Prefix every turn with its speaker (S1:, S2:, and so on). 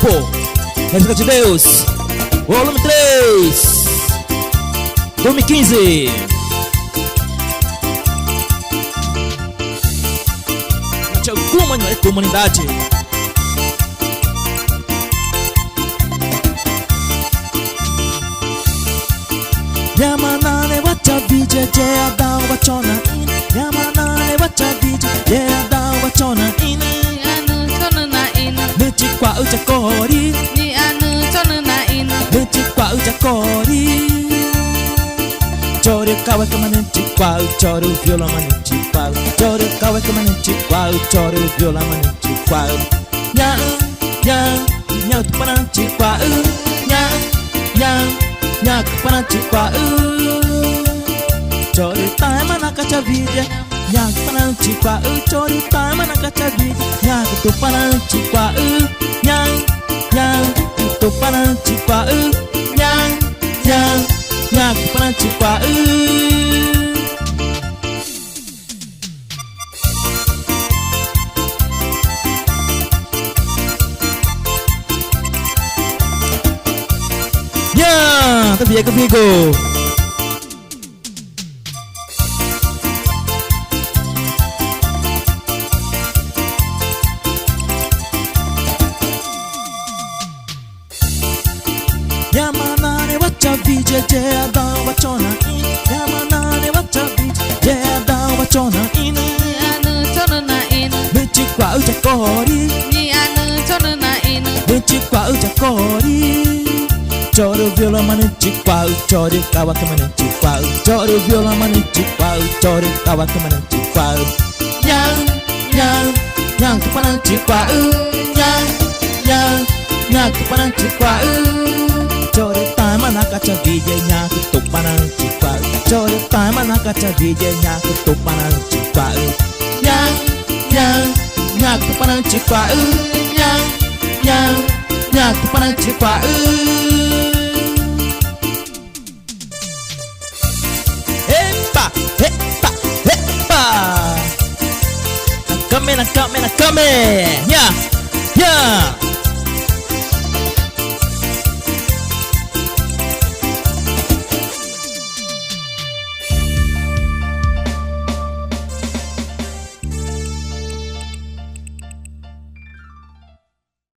S1: Grupo Música de Deus, volume 3, 2015. De alguma comunidade. Yamanane wacha vije ada wachona in. Yamanane wacha vije ada wachona in.
S2: Ni anu chonu na ina.
S1: Mechi kwa uchakori.
S2: Ni anu chonu na ina.
S1: Mechi kwa uchakori. Chore kawa kama nchi kwa chore viola manchi kwa. Chore kawa kama nchi kwa chore viola manchi kwa. Nya nya tupananchi kwa. Nya tupananchi kwa. Chore taima nakacha vidya. Nya tupananchi kwa. Chore taima nakacha vidya. Nya tupananchi kwa. Nya tupananchi kwa. Nya tupananchi kwa. Tapi ya ke Vigo. Yamanane wacha vije ada wachona in. Yamanane wacha vije ada wachona in.
S2: Ni anu chonu na ina.
S1: Mechi kwa uchakori.
S2: Ni anu chonu na ina.
S1: Mechi kwa uchakori. Choro viola manchi kwa. Choro kawa kama manchi kwa. Choro viola manchi kwa. Choro kawa kama manchi kwa. Yang tupananchi kwa. Yang tupananchi kwa. Chore taima nakacha vije nyaku tupananchi kwa. Chore taima nakacha vije nyaku tupananchi kwa. Nyaku tupananchi kwa. Nyaku tupananchi kwa. Epa, epa, epa. Nakame. Nya.